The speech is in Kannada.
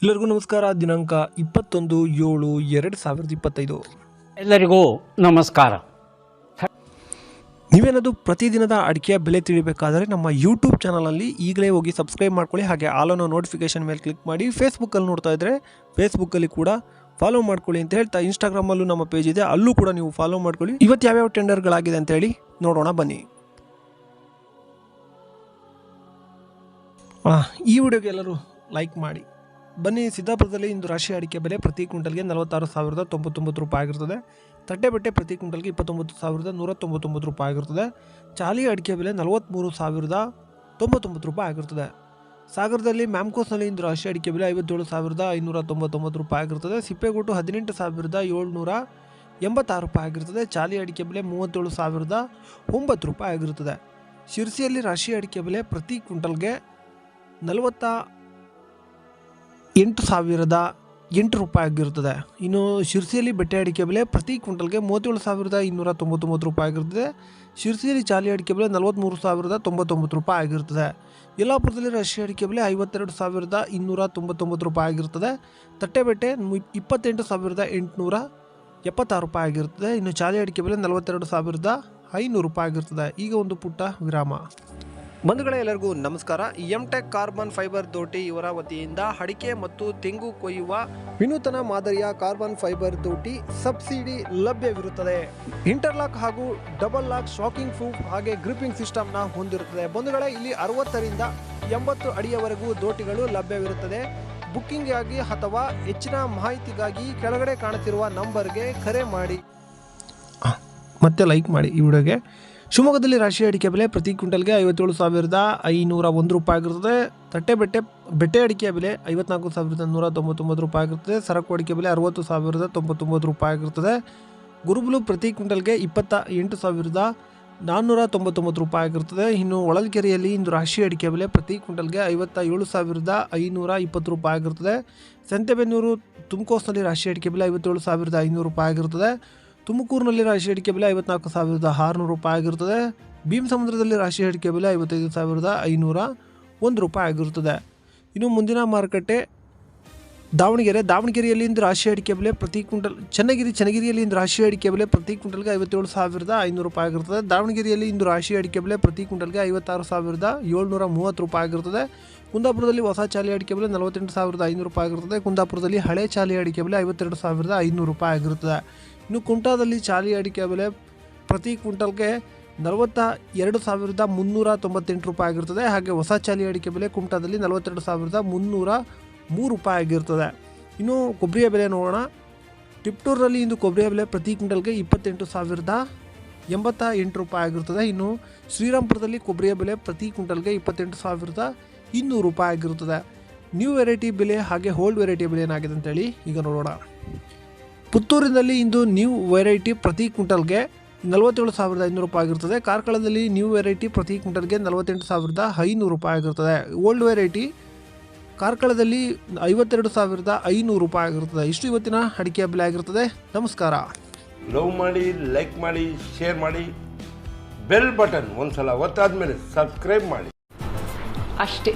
ಎಲ್ಲರಿಗೂ ನಮಸ್ಕಾರ. ದಿನಾಂಕ 21/7/2025. ಎಲ್ಲರಿಗೂ ನಮಸ್ಕಾರ. ನೀವೇನಾದರೂ ಪ್ರತಿದಿನದ ಅಡಿಕೆಯ ಬೆಲೆ ತಿಳಿಬೇಕಾದರೆ ನಮ್ಮ ಯೂಟ್ಯೂಬ್ ಚಾನಲಲ್ಲಿ ಈಗಲೇ ಹೋಗಿ ಸಬ್ಸ್ಕ್ರೈಬ್ ಮಾಡ್ಕೊಳ್ಳಿ. ಹಾಗೆ ಆಲ್ ಅನ್ನೋ ನೋಟಿಫಿಕೇಶನ್ ಮೇಲೆ ಕ್ಲಿಕ್ ಮಾಡಿ. ಫೇಸ್ಬುಕ್ಕಲ್ಲಿ ನೋಡ್ತಾ ಇದ್ದರೆ ಫೇಸ್ಬುಕ್ಕಲ್ಲಿ ಕೂಡ ಫಾಲೋ ಮಾಡ್ಕೊಳ್ಳಿ ಅಂತ ಹೇಳ್ತಾ, ಇನ್ಸ್ಟಾಗ್ರಾಮಲ್ಲೂ ನಮ್ಮ ಪೇಜ್ ಇದೆ, ಅಲ್ಲೂ ಕೂಡ ನೀವು ಫಾಲೋ ಮಾಡ್ಕೊಳ್ಳಿ. ಇವತ್ತು ಯಾವ್ಯಾವ ಟೆಂಡರ್ಗಳಾಗಿದೆ ಅಂತೇಳಿ ನೋಡೋಣ ಬನ್ನಿ. ಈ ವಿಡಿಯೋಗೆ ಎಲ್ಲರೂ ಲೈಕ್ ಮಾಡಿ ಬನ್ನಿ. ಸಿದ್ದಾಪುರದಲ್ಲಿ ಇಂದು ರಾಶಿ ಅಡಿಕೆ ಬೆಲೆ ಪ್ರತಿ ಕ್ವಿಂಟಲ್ಗೆ 46,099 ರೂಪಾಯಿ ಆಗಿರ್ತದೆ. ತಟ್ಟೆಬೆಟ್ಟೆ ಪ್ರತಿ ಕ್ವಿಂಟಲ್ಗೆ 29,199 ರೂಪಾಯಿ ಆಗಿರ್ತದೆ. ಚಾಲಿ ಅಡಿಕೆ ಬೆಲೆ 43,099 ರೂಪಾಯಿ ಆಗಿರ್ತದೆ. ಸಾಗರದಲ್ಲಿ ಮ್ಯಾಮ್ಕೋಸ್ನಲ್ಲಿ ಇಂದು ರಾಶಿ ಅಡಿಕೆ ಬೆಲೆ 57,599 ರೂಪಾಯಿ ಆಗಿರ್ತದೆ. ಸಿಪ್ಪೆಗೋಟು 18,786 ರೂಪಾಯಿ ಆಗಿರ್ತದೆ. ಚಾಲಿ ಅಡಿಕೆ ಬೆಲೆ 37,009 ರೂಪಾಯಿ ಆಗಿರುತ್ತದೆ. ಶಿರ್ಸಿಯಲ್ಲಿ ರಾಶಿ ಅಡಿಕೆ ಬೆಲೆ ಪ್ರತಿ ಕ್ವಿಂಟಲ್ಗೆ 48,008 ರೂಪಾಯಿ ಆಗಿರುತ್ತದೆ. ಇನ್ನು ಶಿರ್ಸಿಯಲ್ಲಿ ಬೆಟ್ಟೆ ಅಡಿಕೆ ಬೆಲೆ ಪ್ರತಿ ಕ್ವಿಂಟಲ್ಗೆ 37,299 ರೂಪಾಯಿ ಆಗಿರುತ್ತದೆ. ಶಿರ್ಸಿಯಲ್ಲಿ ಚಾಲಿ ಅಡಿಕೆ ಬೆಲೆ 43,099 ರೂಪಾಯಿ ಆಗಿರುತ್ತದೆ. ಯಲ್ಲಾಪುರದಲ್ಲಿ ರಾಶಿ ಅಡಿಕೆ ಬೆಲೆ 52,299 ರೂಪಾಯಿ ಆಗಿರುತ್ತದೆ. ತಟ್ಟೆಬೆಟ್ಟೆ 28,876 ರೂಪಾಯಿ ಆಗಿರುತ್ತದೆ. ಇನ್ನು ಚಾಲಿ ಅಡಿಕೆ ಬೆಲೆ 42,500 ರೂಪಾಯಿ ಆಗಿರುತ್ತದೆ. ಈಗ ಒಂದು ಪುಟ್ಟ ವಿರಾಮ. ಬಂಧುಗಳೇ, ಎಲ್ಲರಿಗೂ ನಮಸ್ಕಾರ. ಎಂಟೆಕ್ ಕಾರ್ಬನ್ ಫೈಬರ್ ದೋಟಿ ಇವರ ವತಿಯಿಂದ ಅಡಿಕೆ ಮತ್ತು ತೆಂಗು ಕೊಯ್ಯುವ ವಿನೂತನ ಮಾದರಿಯ ಕಾರ್ಬನ್ ಫೈಬರ್ ದೋಟಿ ಸಬ್ಸಿಡಿ ಲಭ್ಯವಿರುತ್ತದೆ. ಇಂಟರ್ಲಾಕ್ ಹಾಗೂ ಡಬಲ್ ಲಾಕ್ ಶಾಕಿಂಗ್ ಪ್ರೂಫ್ ಹಾಗೆ ಗ್ರಿಪ್ಪಿಂಗ್ ಸಿಸ್ಟಮ್ ನ ಹೊಂದಿರುತ್ತದೆ. ಬಂಧುಗಳೇ, ಇಲ್ಲಿ 60ರಿಂದ 80 ಅಡಿಯವರೆಗೂ ದೋಟಿಗಳು ಲಭ್ಯವಿರುತ್ತದೆ. ಬುಕ್ಕಿಂಗ್ ಆಗಿ ಅಥವಾ ಹೆಚ್ಚಿನ ಮಾಹಿತಿಗಾಗಿ ಕೆಳಗಡೆ ಕಾಣುತ್ತಿರುವ ನಂಬರ್ಗೆ ಕರೆ ಮಾಡಿ ಮತ್ತೆ ಲೈಕ್ ಮಾಡಿ ಈ ವಿಡಿಯೋಗೆ. ಶಿವಮೊಗ್ಗದಲ್ಲಿ ರಾಶಿ ಅಡಿಕೆ ಬೆಲೆ ಪ್ರತಿ ಕ್ವಿಂಟಲ್ಗೆ 57,501 ರೂಪಾಯಿ ಆಗಿರುತ್ತದೆ. ಬೆಟ್ಟೆ ಅಡಿಕೆಯ ಬೆಲೆ 54,199 ರೂಪಾಯಿ ಆಗಿರುತ್ತದೆ. ಸರಕು ಅಡಿಕೆ ಬೆಲೆ 60,099 ರೂಪಾಯಿ ಆಗಿರುತ್ತದೆ. ಗುರುಬುಲು ಪ್ರತಿ ಕ್ವಿಂಟಲ್ಗೆ 28,499 ರೂಪಾಯಿ ಆಗಿರುತ್ತದೆ. ಇನ್ನು ಹೊಳಲ್ಕೆರೆಯಲ್ಲಿ ಇಂದು ರಾಶಿ ಅಡಿಕೆ ಬೆಲೆ ಪ್ರತಿ ಕ್ವಿಂಟಲ್ಗೆ 57,520 ರೂಪಾಯಿ ಆಗಿರುತ್ತದೆ. ಸಂತೆಬೆನ್ನೂರು ತುಮಕೋಸ್ನಲ್ಲಿ ರಾಶಿ ಅಡಿಕೆ ಬೆಲೆ 57,500 ರೂಪಾಯಿ ಆಗಿರುತ್ತದೆ. ತುಮಕೂರಿನಲ್ಲಿ ರಾಶಿ ಅಡಿಕೆ ಬೆಲೆ 54,600 ರೂಪಾಯಿ ಆಗಿರುತ್ತದೆ. ಭೀಮಸಮುದ್ರದಲ್ಲಿ ರಾಶಿ ಅಡಿಕೆ ಬೆಲೆ 55,501 ರೂಪಾಯಿ ಆಗಿರುತ್ತದೆ. ಇನ್ನು ಮುಂದಿನ ಮಾರುಕಟ್ಟೆ ದಾವಣಗೆರೆಯಲ್ಲಿ ಇಂದು ರಾಶಿ ಅಡಿಕೆ ಬೆಲೆ ಪ್ರತಿ ಕ್ವಿಂಟಲ್ ಚನ್ನಗಿರಿಯಲ್ಲಿ ಇಂದು ರಾಶಿ ಅಡಿಕೆ ಬೆಲೆ ಪ್ರತಿ ಕ್ವಿಂಟಲ್ಗೆ 57,500 ರೂಪಾಯಿ ಆಗಿರುತ್ತದೆ. ದಾವಣಗೆರೆಯಲ್ಲಿ ಇಂದು ರಾಶಿ ಅಡಿಕೆ ಬೆಲೆ ಪ್ರತಿ ಕ್ವಿಂಟಲ್ಗೆ 56,730 ರೂಪಾಯಿ ಆಗಿರುತ್ತದೆ. ಕುಂದಾಪುರದಲ್ಲಿ ಹೊಸ ಚಾಲಿ ಅಡಿಕೆ ಬೆಲೆ 48,500 ರೂಪಾಯಿ ಆಗಿರುತ್ತದೆ. ಕುಂದಾಪುರದಲ್ಲಿ ಹಳೆ ಚಾಲಿ ಅಡಿಕೆ ಬೆಲೆ 52,500 ರೂಪಾಯಿ ಆಗಿರುತ್ತದೆ. ಇನ್ನು ಕುಮಟಾದಲ್ಲಿ ಚಾಲಿ ಅಡಿಕೆ ಬೆಲೆ ಪ್ರತಿ ಕ್ವಿಂಟಲ್ಗೆ 42,398 ರೂಪಾಯಿ ಆಗಿರುತ್ತದೆ. ಹಾಗೆ ಹೊಸ ಚಾಲಿ ಅಡಿಕೆ ಬೆಲೆ ಕುಮಟಾದಲ್ಲಿ 42,303 ರೂಪಾಯಿ ಆಗಿರ್ತದೆ. ಇನ್ನು ಕೊಬ್ಬರಿಯ ಬೆಲೆ ನೋಡೋಣ. ಟಿಪ್ಟೂರಲ್ಲಿ ಇಂದು ಕೊಬ್ಬರಿಯ ಬೆಲೆ ಪ್ರತಿ ಕ್ವಿಂಟಲ್ಗೆ 28,088 ರೂಪಾಯಿ ಆಗಿರುತ್ತದೆ. ಇನ್ನು ಶ್ರೀರಾಮ್ಪುರದಲ್ಲಿ ಕೊಬ್ಬರಿಯ ಬೆಲೆ ಪ್ರತಿ ಕ್ವಿಂಟಲ್ಗೆ 28,200 ರೂಪಾಯಿ ಆಗಿರುತ್ತದೆ. ನ್ಯೂ ವೆರೈಟಿ ಬೆಲೆ ಹಾಗೆ ಓಲ್ಡ್ ವೆರೈಟಿ ಬೆಲೆ ಏನಾಗಿದೆ ಅಂತೇಳಿ ಈಗ ನೋಡೋಣ. ಪುತ್ತೂರಿನಲ್ಲಿ ಇಂದು ನ್ಯೂ ವೆರೈಟಿ ಪ್ರತಿ ಕ್ವಿಂಟಲ್ಗೆ 47,500 ರೂಪಾಯಿ ಆಗಿರುತ್ತದೆ. ಕಾರ್ಕಳದಲ್ಲಿ ನ್ಯೂ ವೆರೈಟಿ ಪ್ರತಿ ಕ್ವಿಂಟಲ್ಗೆ 48,500 ರೂಪಾಯಿ ಆಗಿರುತ್ತದೆ. ಓಲ್ಡ್ ವೆರೈಟಿ ಕಾರ್ಕಳದಲ್ಲಿ 52,500 ರೂಪಾಯಿ ಆಗಿರುತ್ತದೆ. ಇಷ್ಟು ಇವತ್ತಿನ ಅಡಿಕೆಯ ಬೆಲೆ ಆಗಿರುತ್ತದೆ. ನಮಸ್ಕಾರ. ಲವ್ ಮಾಡಿ, ಲೈಕ್ ಮಾಡಿ, ಶೇರ್ ಮಾಡಿ, ಬೆಲ್ ಬಟನ್ ಒಂದ್ಸಲ ಒತ್ತಾದ್ಮೇಲೆ ಸಬ್ಸ್ಕ್ರೈಬ್ ಮಾಡಿ ಅಷ್ಟೇ.